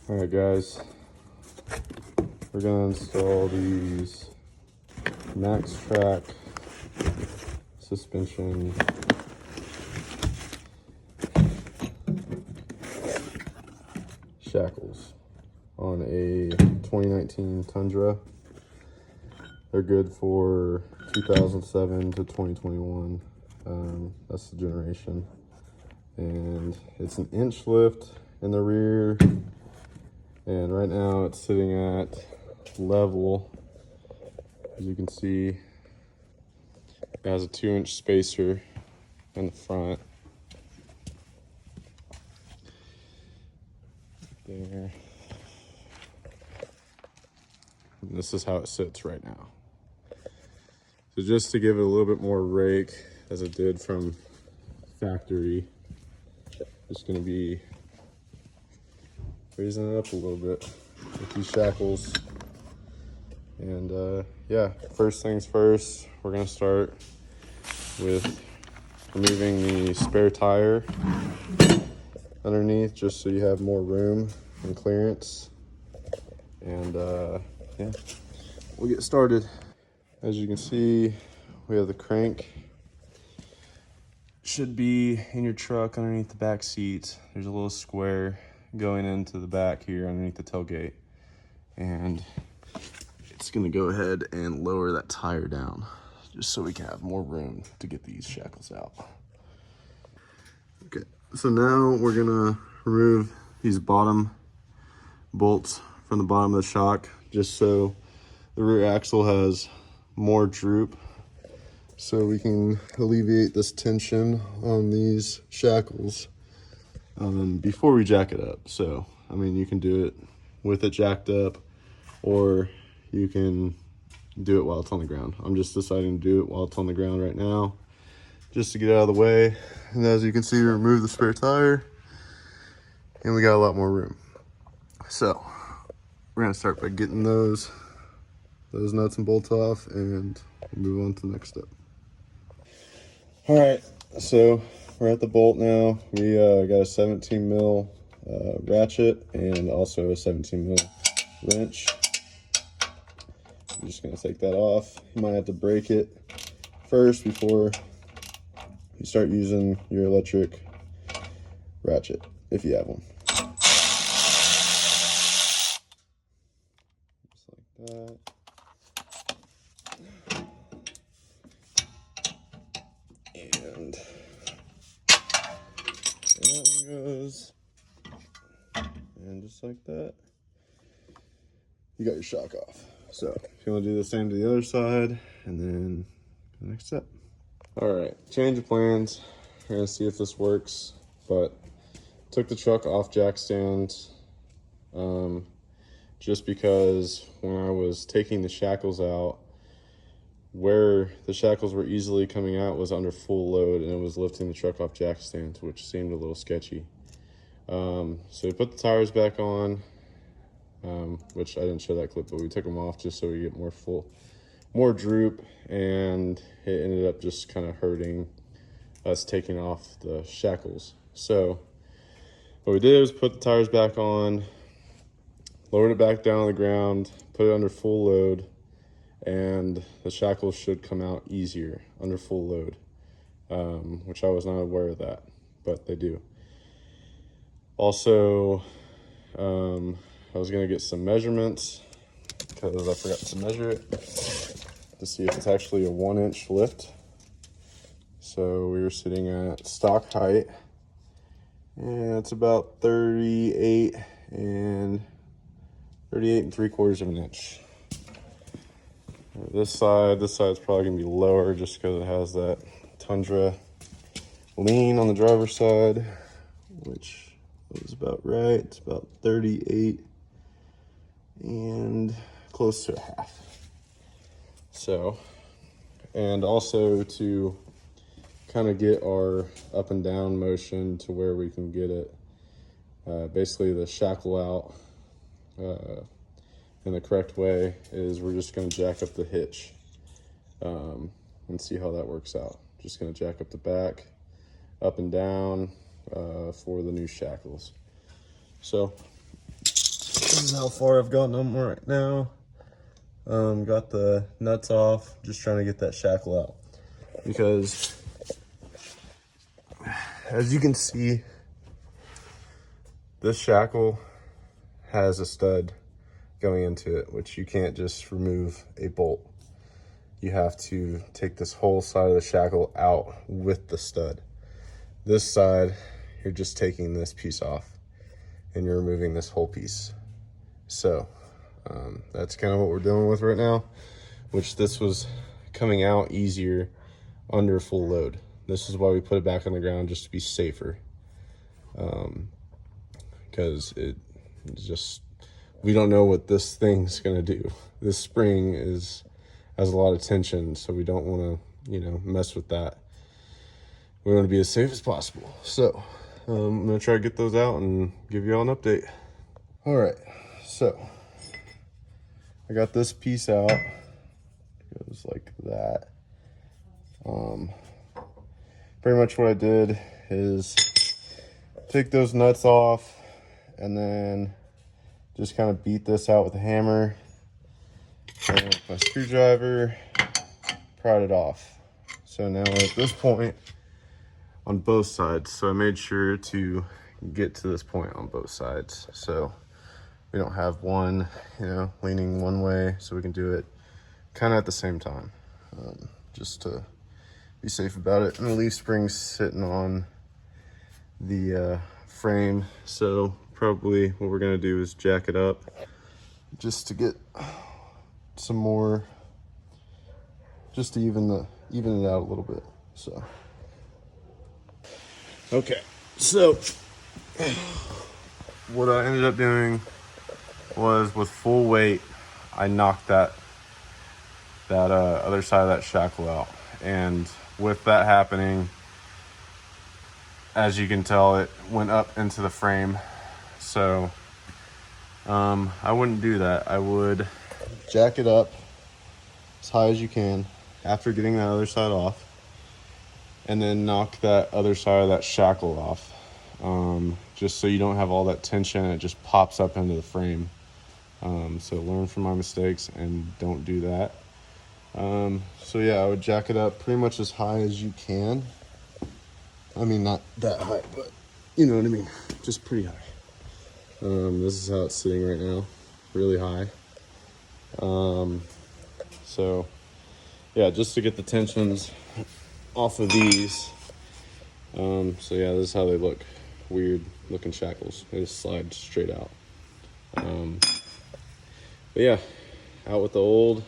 All right, guys, we're gonna install these MaxTrac suspension shackles on a 2019 Tundra. They're good for 2007 to 2021. That's the generation. And it's an inch lift in the rear. And right now it's sitting at level. As you can see, it has a 2-inch spacer in the front. There. And this is how it sits right now. So just to give it a little bit more rake, as it did from factory, just gonna be raising it up a little bit with these shackles. And yeah, first things first, we're gonna start with removing the spare tire underneath, just so you have more room and clearance. And yeah, we'll get started. As you can see, we have the crank. Should be in your truck underneath the back seat. There's a little square going into the back here underneath the tailgate. And it's gonna go ahead and lower that tire down, just so we can have more room to get these shackles out. Okay, so now we're gonna remove these bottom bolts from the bottom of the shock, just so the rear axle has more droop, so we can alleviate this tension on these shackles before we jack it up. So, I mean, you can do it with it jacked up, or you can do it while it's on the ground. I'm just deciding to do it while it's on the ground right now, just to get out of the way. And as you can see, we removed the spare tire, and we got a lot more room. So, we're gonna start by getting those nuts and bolts off, and move on to the next step. All right, so we're at the bolt now. We got a 17 mil ratchet and also a 17 mil wrench. I'm just gonna take that off. You might have to break it first before you start using your electric ratchet, if you have one. Just like that. And that one goes. And just like that, you got your shock off. So if you want to do the same to the other side, and then the next step. All right, change of plans. We're gonna see if this works, but took the truck off jack stands just because when I was taking the shackles out, where the shackles were easily coming out was under full load, and it was lifting the truck off jack stands, which seemed a little sketchy. So we put the tires back on, which I didn't show that clip, but we took them off just so we get more droop, and it ended up just kind of hurting us taking off the shackles. So what we did was put the tires back on, lowered it back down on the ground, put it under full load, and the shackles should come out easier under full load, which I was not aware of that, but they do. Also, I was gonna get some measurements because I forgot to measure it to see if it's actually a 1-inch lift. So we were sitting at stock height, and it's about 38 3/4 of an inch. This side's probably gonna be lower just because it has that Tundra lean on the driver's side, which was about right. It's about 38 and close to a half. So, and also to kind of get our up and down motion to where we can get it, basically the shackle out in the correct way, is we're just going to jack up the hitch and see how that works out. Just going to jack up the back, up and down for the new shackles. So this is how far I've gotten them right now. Got the nuts off, just trying to get that shackle out. Because, as you can see, this shackle has a stud going into it, which you can't just remove a bolt. You have to take this whole side of the shackle out with the stud. This side, you're just taking this piece off and you're removing this whole piece. So that's kind of what we're dealing with right now, which this was coming out easier under full load. This is why we put it back on the ground, just to be safer. Because it's just, we don't know what this thing's gonna do. This spring has a lot of tension, so we don't wanna, mess with that. We wanna be as safe as possible. So I'm gonna try to get those out and give you all an update. All right, so I got this piece out. It goes like that. Pretty much what I did is take those nuts off and then just kind of beat this out with a hammer. And with my screwdriver, pried it off. So now we're at this point on both sides. So I made sure to get to this point on both sides. So we don't have one, leaning one way, so we can do it kind of at the same time, just to be safe about it. And the leaf spring's sitting on the frame, so probably what we're gonna do is jack it up just to get some more, just to even it out a little bit. So okay, so what I ended up doing was, with full weight, I knocked that other side of that shackle out. And with that happening, as you can tell, it went up into the frame. So I wouldn't do that. I would jack it up as high as you can after getting that other side off, and then knock that other side of that shackle off, just so you don't have all that tension and it just pops up into the frame. So learn from my mistakes and don't do that. So yeah, I would jack it up pretty much as high as you can. I mean, not that high, but you know what I mean, just pretty high. This is how it's sitting right now, really high. So yeah, just to get the tensions off of these. So yeah, this is how they look. Weird looking shackles. They just slide straight out. But yeah, out with the old.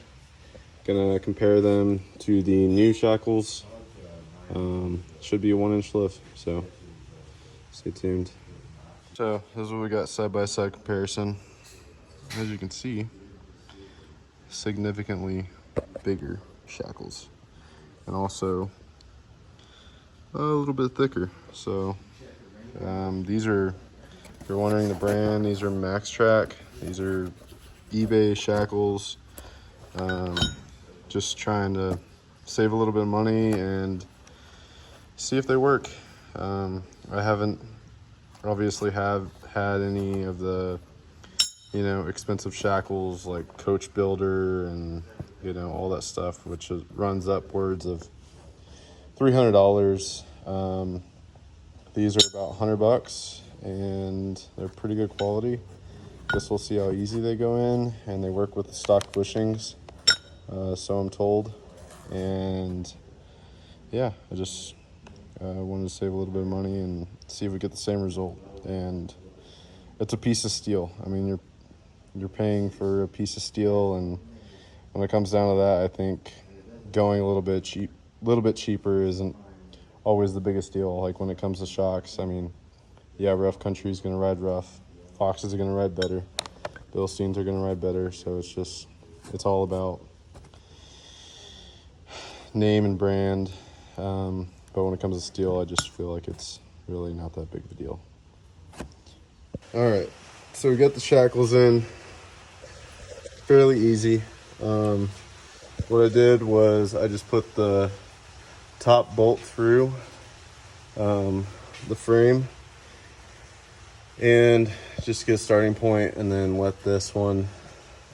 Gonna compare them to the new shackles. Should be a 1-inch lift, so stay tuned. So this is what we got, side by side comparison. As you can see, significantly bigger shackles, and also a little bit thicker. So these are, if you're wondering the brand, these are MaxTrac. These are eBay shackles. Just trying to save a little bit of money and see if they work. I haven't obviously have had any of the expensive shackles like Coach Builder and all that stuff, which runs upwards of $300. These are about $100 and they're pretty good quality. Guess we'll see how easy they go in, and they work with the stock bushings, so I'm told. And yeah, I just wanted to save a little bit of money and see if we get the same result. And it's a piece of steel. I mean, you're paying for a piece of steel, and when it comes down to that, I think going a little bit cheaper isn't always the biggest deal. Like when it comes to shocks, I mean, yeah, rough country is going to ride rough. Foxes are going to ride better. Bilsteins are going to ride better. So it's all about name and brand. But when it comes to steel, I just feel like it's really not that big of a deal. All right, so we got the shackles in. Fairly easy. What I did was I just put the top bolt through the frame, and just get a starting point, and then let this one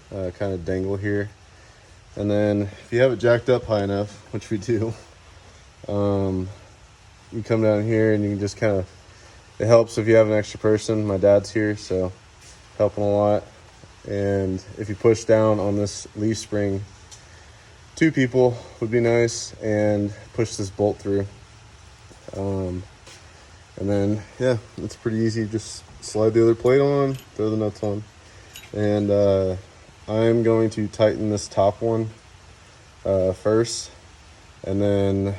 kind of dangle here. And then if you have it jacked up high enough, which we do, you come down here and you can just kind of, it helps if you have an extra person. My dad's here, so helping a lot. And if you push down on this leaf spring, 2 people would be nice, and push this bolt through. And then, yeah, it's pretty easy. Just slide the other plate on, throw the nuts on. And I'm going to tighten this top one first, and then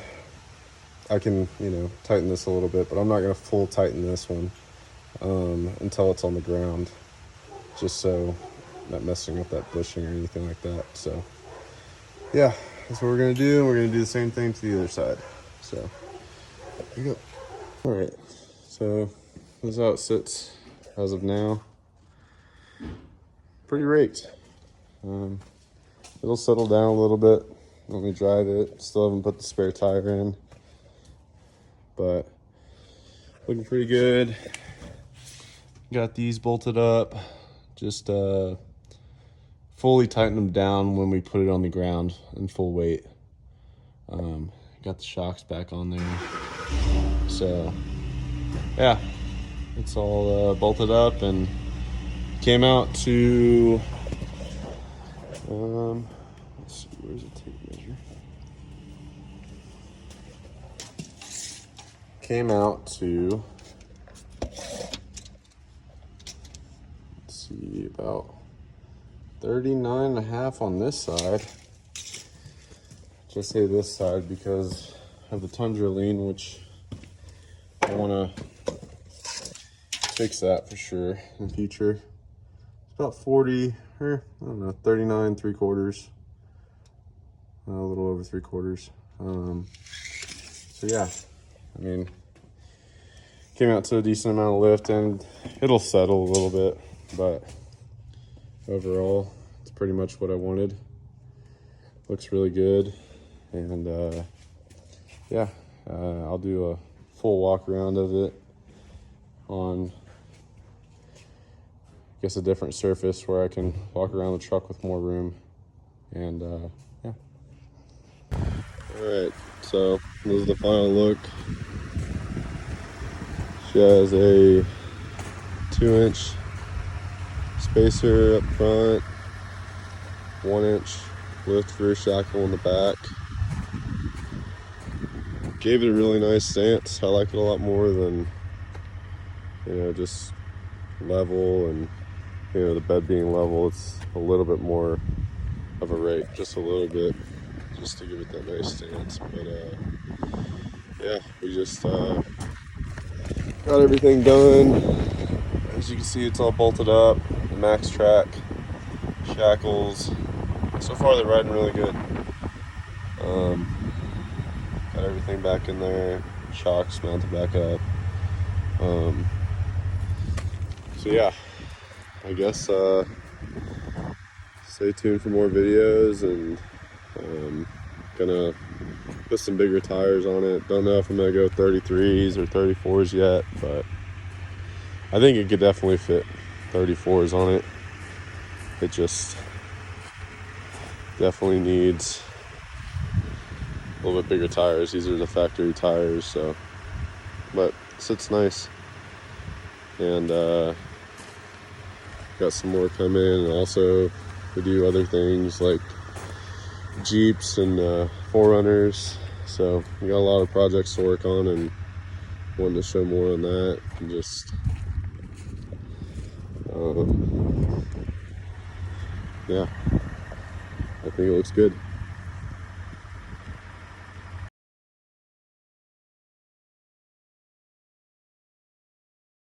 I can, tighten this a little bit, but I'm not going to full tighten this one until it's on the ground, just so I'm not messing with that bushing or anything like that. So, yeah, that's what we're going to do. We're going to do the same thing to the other side. So, here you go. All right, so this is how it sits as of now. Pretty raked. It'll settle down a little bit. Let me drive it. Still haven't put the spare tire in, but looking pretty good. Got these bolted up. Just fully tighten them down when we put it on the ground in full weight. Got the shocks back on there. So yeah, it's all bolted up and came out to let's see, where's the tape measure? Came out to, let's see, about 39.5 on this side. Just say this side because I have the Tundra lean, which I want to fix that for sure in the future. It's about 40, or I don't know, 39 3/4, a little over 3/4. So yeah, I mean, came out to a decent amount of lift, and it'll settle a little bit, but overall it's pretty much what I wanted. Looks really good. And yeah, I'll do a full walk around of it on, I guess, a different surface where I can walk around the truck with more room. And yeah. All right, so this is the final look. She has a 2-inch spacer up front, 1-inch lift rear shackle in the back. Gave it a really nice stance. I like it a lot more than, just level, and the bed being level. It's a little bit more of a rake, just a little bit, just to give it that nice stance. But yeah, we just got everything done. As you can see, it's all bolted up. The MaxTrac shackles. So far, they're riding really good. Got everything back in there. Shocks mounted back up. So yeah, I guess stay tuned for more videos, and gonna put some bigger tires on it. Don't know if I'm gonna go 33s or 34s yet, but I think it could definitely fit 34s on it. It just definitely needs a little bit bigger tires. These are the factory tires, so, but it sits nice. And got some more coming, and also we do other things like Jeeps and 4Runners. So we got a lot of projects to work on, and wanted to show more on that, and just yeah, I think it looks good.